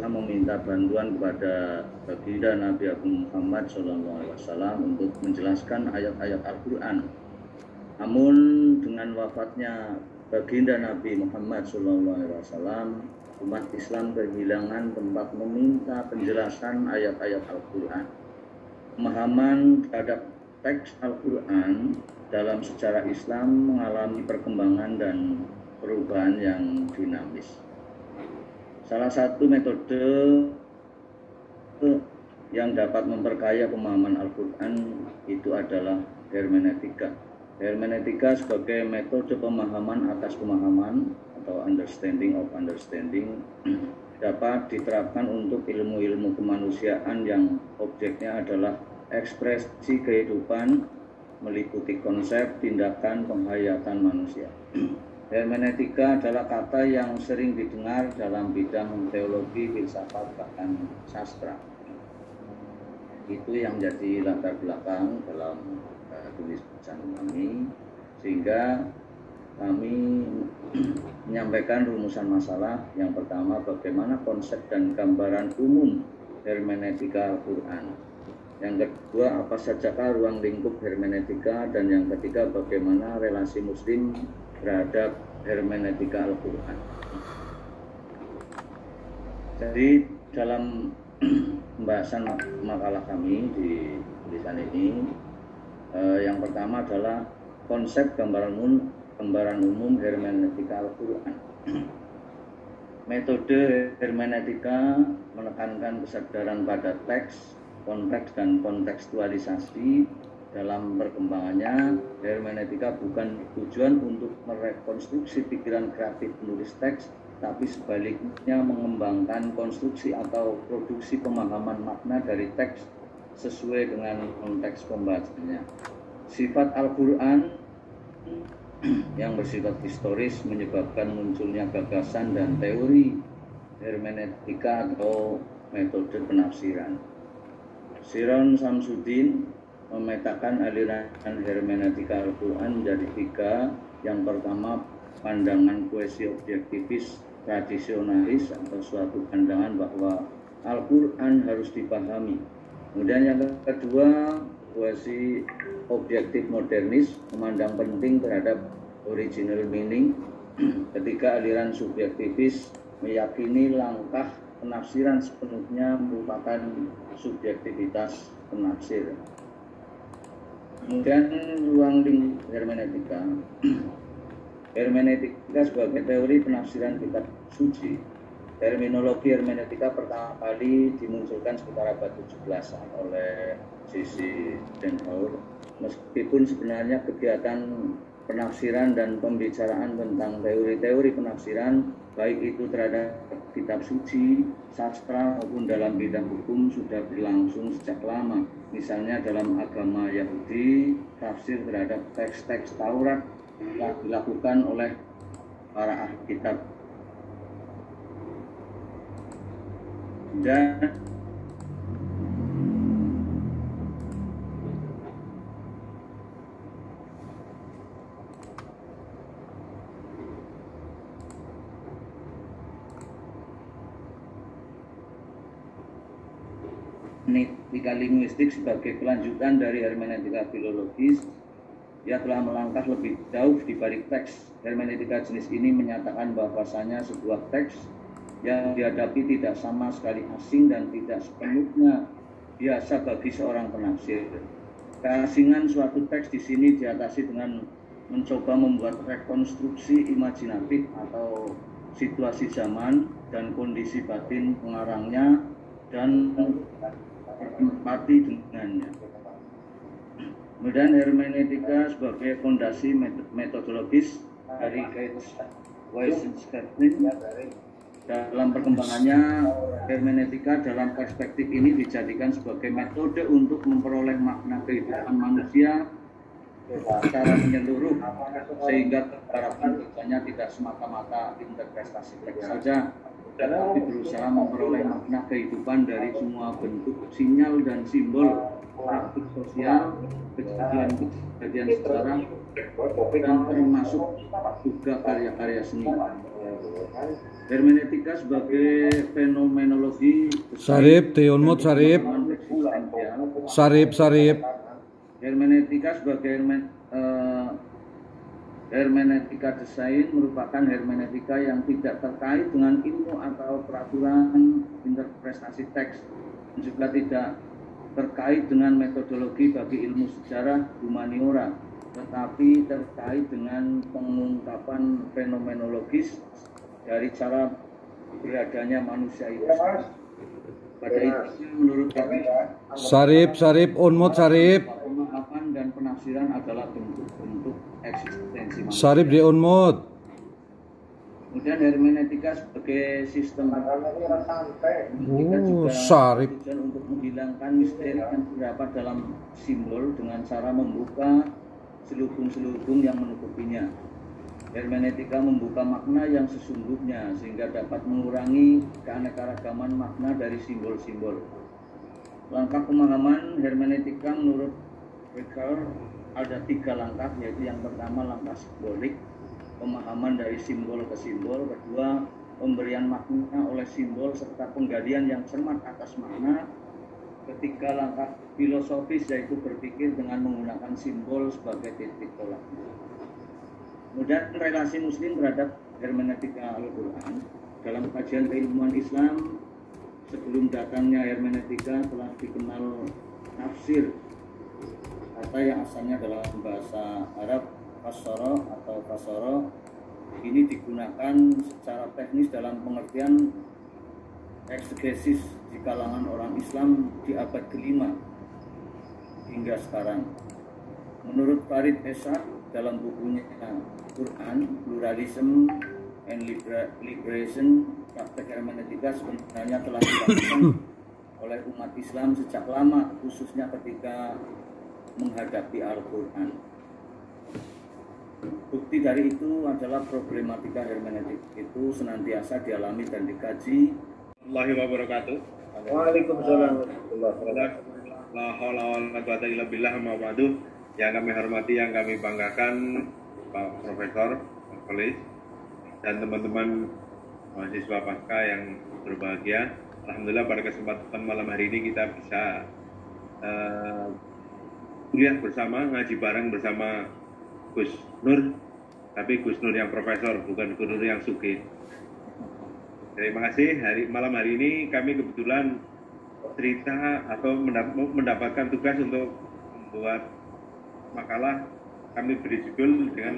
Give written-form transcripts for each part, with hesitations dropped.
Islam meminta bantuan kepada baginda Nabi Agung Muhammad SAW untuk menjelaskan ayat-ayat Al-Quran. Namun dengan wafatnya baginda Nabi Muhammad SAW, umat Islam kehilangan tempat meminta penjelasan ayat-ayat Al-Quran. Pemahaman terhadap teks Al-Quran dalam sejarah Islam mengalami perkembangan dan perubahan yang dinamis. Salah satu metode yang dapat memperkaya pemahaman Al-Quran itu adalah hermeneutika. Hermeneutika sebagai metode pemahaman atas pemahaman atau understanding of understanding dapat diterapkan untuk ilmu-ilmu kemanusiaan yang objeknya adalah ekspresi kehidupan meliputi konsep, tindakan, penghayatan manusia. Hermeneutika adalah kata yang sering didengar dalam bidang teologi, filsafat, bahkan sastra. Itu yang jadi latar belakang dalam tulisan kami, sehingga kami menyampaikan rumusan masalah. Yang pertama, bagaimana konsep dan gambaran umum hermeneutika Al-Quran. Yang kedua, apa sajakah ruang lingkup hermeneutika, dan yang ketiga, bagaimana relasi Muslim terhadap hermeneutika Al-Quran. Jadi dalam pembahasan makalah kami di tulisan ini, yang pertama adalah konsep gambaran umum hermeneutika Al-Quran. Metode hermeneutika menekankan kesadaran pada teks, konteks, dan kontekstualisasi. Dalam perkembangannya, hermeneutika bukan tujuan untuk merekonstruksi pikiran kreatif penulis teks, tapi sebaliknya mengembangkan konstruksi atau produksi pemahaman makna dari teks sesuai dengan konteks pembahasannya. Sifat Al-Quran yang bersifat historis menyebabkan munculnya gagasan dan teori hermeneutika atau metode penafsiran. Siron Samsudin memetakan aliran hermeneutika Al-Quran menjadi tiga. Yang pertama, pandangan kuesi objektivis tradisionalis atau suatu pandangan bahwa Al-Quran harus dipahami. Kemudian yang kedua, kuesi objektif modernis memandang penting terhadap original meaning. Ketiga, aliran subjektivis meyakini langkah penafsiran sepenuhnya merupakan subjektivitas penafsir. Kemudian ruang lingkup hermeneutika. Hermeneutika sebagai teori penafsiran kitab suci. Terminologi hermeneutika pertama kali dimunculkan sekitar abad 17 oleh C.C. Denhour. Meskipun sebenarnya kegiatan penafsiran dan pembicaraan tentang teori-teori penafsiran, baik itu terhadap kitab suci, sastra, maupun dalam bidang hukum sudah berlangsung sejak lama. Misalnya dalam agama Yahudi, tafsir terhadap teks-teks Taurat telah dilakukan oleh para ahli kitab. Dan hermeneutika linguistik sebagai kelanjutan dari hermeneutika filologis, ia telah melangkah lebih jauh di balik teks. Hermeneutika jenis ini menyatakan bahwasanya sebuah teks yang dihadapi tidak sama sekali asing dan tidak sepenuhnya biasa bagi seorang penafsir. Keasingan suatu teks di sini diatasi dengan mencoba membuat rekonstruksi imajinatif atau situasi zaman dan kondisi batin pengarangnya dan empati dengannya. Kemudian hermeneutika sebagai fondasi metodologis dari Weissenstein. Dalam perkembangannya, hermeneutika dalam perspektif ini dijadikan sebagai metode untuk memperoleh makna kehidupan manusia secara menyeluruh, sehingga para penelitiannya tidak semata-mata interpretasi teks saja, tetapi berusaha memperoleh makna kehidupan dari semua bentuk sinyal dan simbol praktik sosial, kejadian sejarah, dan termasuk juga karya-karya seni. Hermeneutika sebagai fenomenologi Sarip, Teonmut Sarip. Sarip. Hermeneutika sebagai hermeneutika desain merupakan hermeneutika yang tidak terkait dengan ilmu atau peraturan interpretasi teks, juga tidak terkait dengan metodologi bagi ilmu sejarah humaniora, tetapi terkait dengan pengungkapan fenomenologis dari cara beradanya manusia itu. Pada itu menurut kami Sarip, Unmut Sarip. pemahaman dan penafsiran adalah bentuk-bentuk eksistensi manusia. Sarip di Unmut. Kemudian hermeneutika sebagai sistem Sarip. tujuan untuk menghilangkan misteri yang terdapat dalam simbol dengan cara membuka selubung-selubung yang menutupinya. Hermeneutika membuka makna yang sesungguhnya sehingga dapat mengurangi keanekaragaman makna dari simbol-simbol. Langkah pemahaman hermeneutika menurut Ricker ada 3 langkah, yaitu yang pertama langkah simbolik, pemahaman dari simbol ke simbol. Kedua, pemberian makna oleh simbol serta penggalian yang cermat atas makna. Ketiga, langkah filosofis, yaitu berpikir dengan menggunakan simbol sebagai titik tolak. Kemudian relasi muslim terhadap hermeneutika Al-Quran. Dalam kajian keilmuan Islam sebelum datangnya hermeneutika telah dikenal tafsir, kata yang asalnya dalam bahasa Arab fasara atau fasara. Ini digunakan secara teknis dalam pengertian eksegesis di kalangan orang Islam di abad ke-5 hingga sekarang. Menurut Farid Esad dalam bukunya Quran, Pluralism and Liberation, praktek hermeneutika sebenarnya telah dilakukan oleh umat Islam sejak lama, khususnya ketika menghadapi Al-Quran. Bukti dari itu adalah problematika hermeneutik itu senantiasa dialami dan dikaji. Warahmatullahi wabarakatuh. Waalaikumsalam warahmatullahi wabarakatuh. La haula wala quwwata illa billah, amma ba'du. Yang kami hormati, yang kami banggakan Pak Profesor, Pak Kolis, dan teman-teman mahasiswa Pasca yang berbahagia. Alhamdulillah pada kesempatan malam hari ini kita bisa kuliah bersama, ngaji bareng bersama Gus Nur, tapi Gus Nur yang profesor, bukan Gus Nur yang sugih. Terima kasih. Malam hari ini kami kebetulan cerita atau mendapatkan tugas untuk membuat makalah. Kami beri judul dengan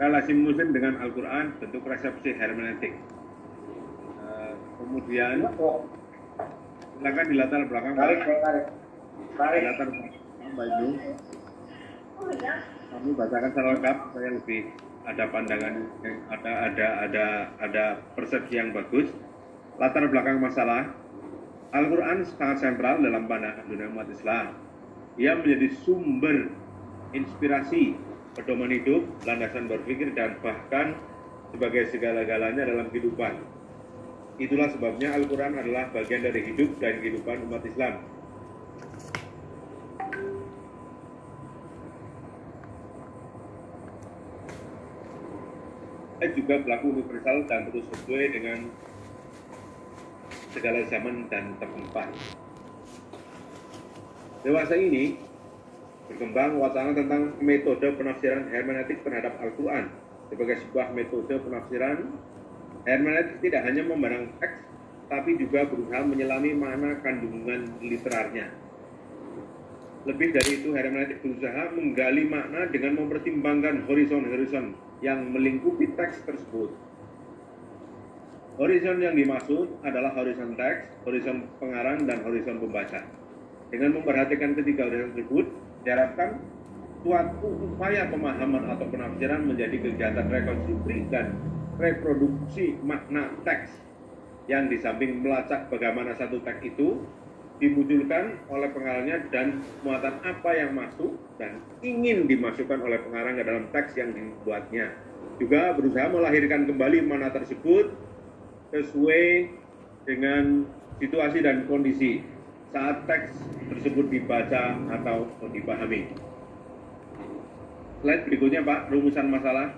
relasi muslim dengan Al-Quran, bentuk resepsi hermeneutik. Kemudian silakan di latar belakang Pak. Di latar belakang Pak Ibu. Kami bacakan secara lengkap, saya lebih ada pandangan yang ada persepsi yang bagus. Latar belakang masalah, Al-Quran sangat sentral dalam pandangan dunia umat Islam. Ia menjadi sumber inspirasi, pedoman hidup, landasan berpikir, dan bahkan sebagai segala-galanya dalam kehidupan. Itulah sebabnya Al-Quran adalah bagian dari hidup dan kehidupan umat Islam. Juga berlaku universal dan terus sesuai dengan segala zaman dan tempat. Dewasa ini berkembang wacana tentang metode penafsiran hermeneutik terhadap Al-Quran. Sebagai sebuah metode penafsiran, hermeneutik tidak hanya memandang teks, tapi juga berusaha menyelami makna kandungan literarnya. Lebih dari itu, hermeneutik berusaha menggali makna dengan mempertimbangkan horizon-horizon yang melingkupi teks tersebut. Horizon yang dimaksud adalah horizon teks, horizon pengarang, dan horizon pembaca. Dengan memperhatikan ketiga horizon tersebut, diharapkan suatu upaya pemahaman atau penafsiran menjadi kegiatan rekonstruksi dan reproduksi makna teks, yang di samping melacak bagaimana satu teks itu dimunculkan oleh pengarangnya dan muatan apa yang masuk dan ingin dimasukkan oleh pengarang ke dalam teks yang dibuatnya. Juga berusaha melahirkan kembali makna tersebut sesuai dengan situasi dan kondisi saat teks tersebut dibaca atau dipahami. Slide berikutnya Pak, rumusan masalah.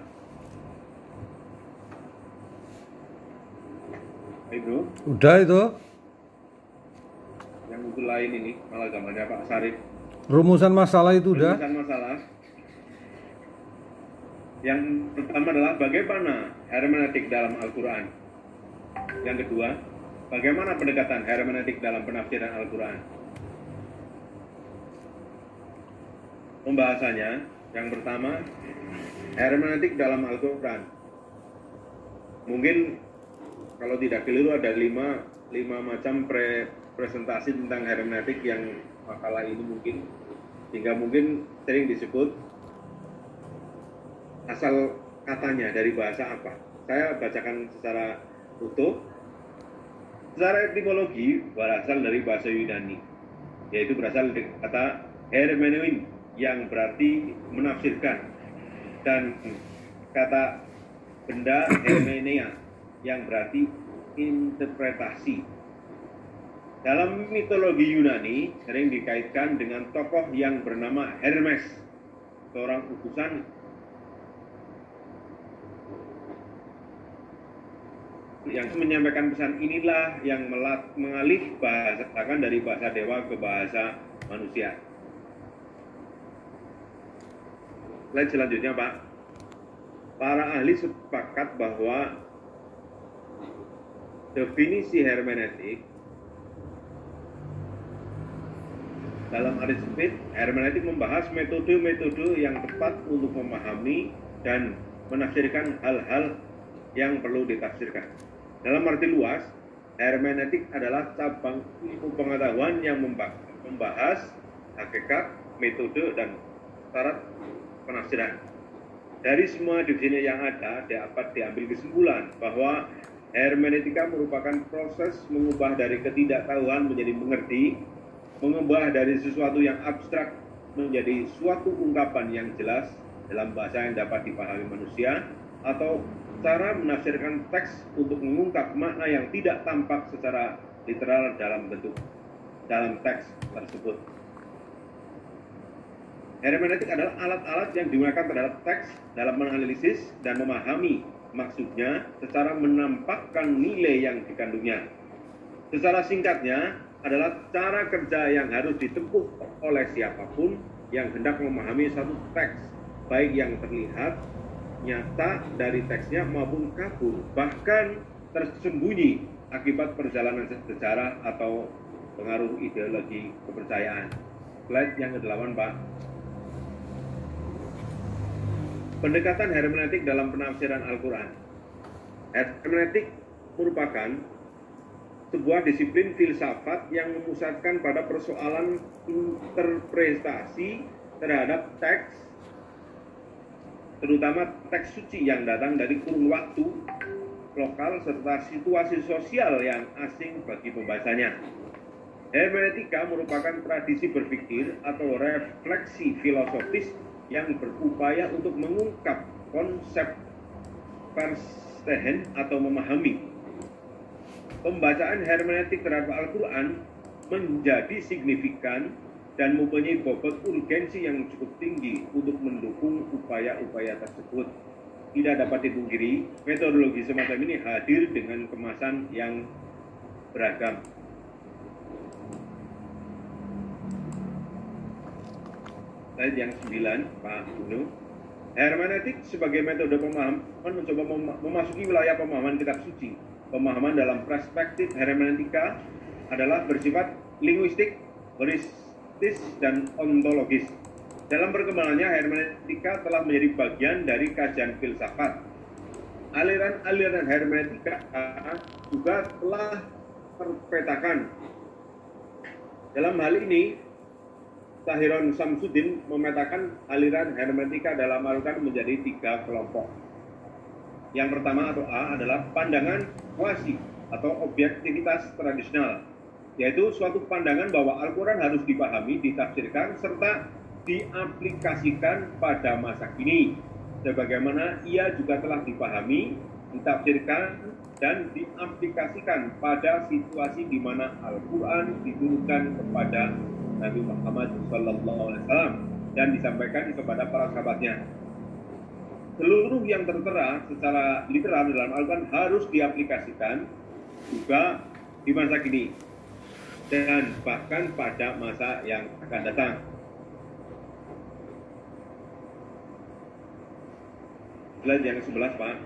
Ibnu. Udah itu. Yang itu lain ini malah gambarnya Pak Sarif. Rumusan masalah itu udah. Rumusan masalah. Yang pertama adalah bagaimana hermeneutik dalam Al-Quran. Yang kedua, bagaimana pendekatan hermeneutik dalam penafsiran Al-Quran. Pembahasannya, yang pertama, hermeneutik dalam Al-Quran. Mungkin kalau tidak keliru ada lima macam presentasi tentang hermeneutik yang makalah ini mungkin, sehingga mungkin sering disebut asal katanya dari bahasa apa. Saya bacakan secara utuh. Secara etimologi berasal dari bahasa Yunani, yaitu berasal dari kata hermeneuin yang berarti menafsirkan, dan kata benda hermenea yang berarti interpretasi. Dalam mitologi Yunani sering dikaitkan dengan tokoh yang bernama Hermes, seorang utusan yang menyampaikan pesan. Inilah yang mengalih bahasakan dari bahasa dewa ke bahasa manusia. Slide selanjutnya, Pak. Para ahli sepakat bahwa definisi hermeneutik dalam arti sempit, hermeneutik membahas metode-metode yang tepat untuk memahami dan menafsirkan hal-hal yang perlu ditafsirkan. Dalam arti luas, hermeneutik adalah cabang ilmu pengetahuan yang membahas hakikat, metode, dan syarat penafsiran. Dari semua definisi yang ada, dapat diambil kesimpulan bahwa hermeneutika merupakan proses mengubah dari ketidaktahuan menjadi mengerti, mengubah dari sesuatu yang abstrak menjadi suatu ungkapan yang jelas dalam bahasa yang dapat dipahami manusia, atau cara menafsirkan teks untuk mengungkap makna yang tidak tampak secara literal dalam teks tersebut. Hermeneutik adalah alat-alat yang digunakan terhadap teks dalam menganalisis dan memahami maksudnya secara menampakkan nilai yang dikandungnya. Secara singkatnya adalah cara kerja yang harus ditempuh oleh siapapun yang hendak memahami satu teks, baik yang terlihat nyata dari teksnya maupun kabur, bahkan tersembunyi akibat perjalanan sejarah atau pengaruh ideologi kepercayaan. Slide yang ke-8, Pak. Pendekatan hermeneutik dalam penafsiran Al-Quran. Hermeneutik merupakan sebuah disiplin filsafat yang memusatkan pada persoalan interpretasi terhadap teks, terutama teks suci yang datang dari kurun waktu lokal serta situasi sosial yang asing bagi pembacanya. Hermeneutika merupakan tradisi berpikir atau refleksi filosofis yang berupaya untuk mengungkap konsep verstehen atau memahami. Pembacaan hermeneutik terhadap Al-Quran menjadi signifikan dan mempunyai bobot urgensi yang cukup tinggi untuk mendukung upaya-upaya tersebut. Tidak dapat dipungkiri, metodologi semacam ini hadir dengan kemasan yang beragam. Slide yang 9, Pak Ibnu. Hermeneutik sebagai metode pemahaman mencoba memasuki wilayah pemahaman kitab suci. Pemahaman dalam perspektif hermeneutika adalah bersifat linguistik, holistis, dan ontologis. Dalam perkembangannya, hermeneutika telah menjadi bagian dari kajian filsafat. Aliran-aliran hermeneutika juga telah terpetakan. Dalam hal ini, Tahiron Samsudin memetakan aliran hermeneutika dalam Al-Quran menjadi 3 kelompok. Yang pertama atau A adalah pandangan kuasi atau objektivitas tradisional, yaitu suatu pandangan bahwa Al-Quran harus dipahami, ditafsirkan, serta diaplikasikan pada masa kini, sebagaimana ia juga telah dipahami, ditafsirkan, dan diaplikasikan pada situasi di mana Al-Quran diturunkan kepada Nabi Muhammad SAW dan disampaikan kepada para sahabatnya. Seluruh yang tertera secara literal dalam Al-Quran harus diaplikasikan juga di masa kini dan bahkan pada masa yang akan datang. Slide yang ke-11, Pak.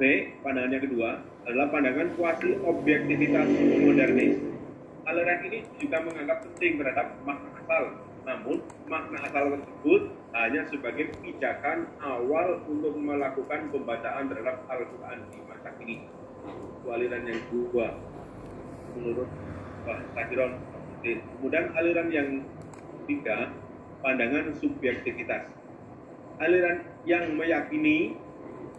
B, pandangan yang kedua adalah pandangan kuasi objektivitas modernis. Aliran ini juga menganggap penting terhadap makna asal, namun makna asal tersebut hanya sebagai pijakan awal untuk melakukan pembacaan terhadap Al-Quran di masa kini. Itu aliran yang kedua menurut Pak Sakiron. Kemudian aliran yang ketiga, pandangan subjektivitas. Aliran yang meyakini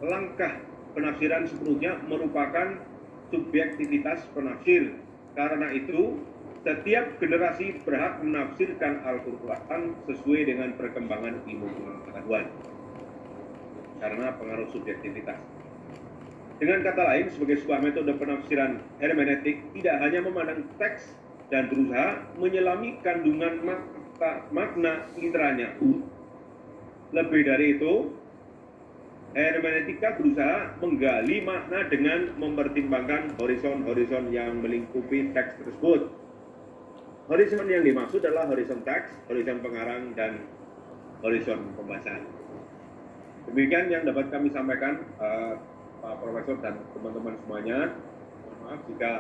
langkah penafsiran sepenuhnya merupakan subjektivitas penafsir. Karena itu, setiap generasi berhak menafsirkan Al-Quran sesuai dengan perkembangan ilmu pengetahuan. Karena pengaruh subjektivitas. Dengan kata lain, sebagai sebuah metode penafsiran hermeneutik, tidak hanya memandang teks dan berusaha menyelami kandungan makna literanya. Lebih dari itu, hermeneutika berusaha menggali makna dengan mempertimbangkan horizon-horizon yang melingkupi teks tersebut. Horizon yang dimaksud adalah horizon teks, horizon pengarang, dan horizon pembahasan. Demikian yang dapat kami sampaikan, Pak Profesor dan teman-teman semuanya. Mohon maaf jika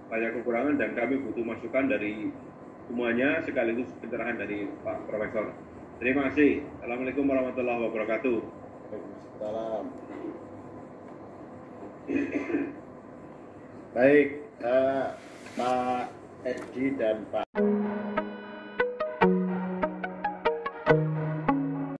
banyak kekurangan dan kami butuh masukan dari semuanya sekaligus pencerahan dari Pak Profesor. Terima kasih. Assalamualaikum warahmatullahi wabarakatuh. Salam. Baik, Pak Edi dan Pak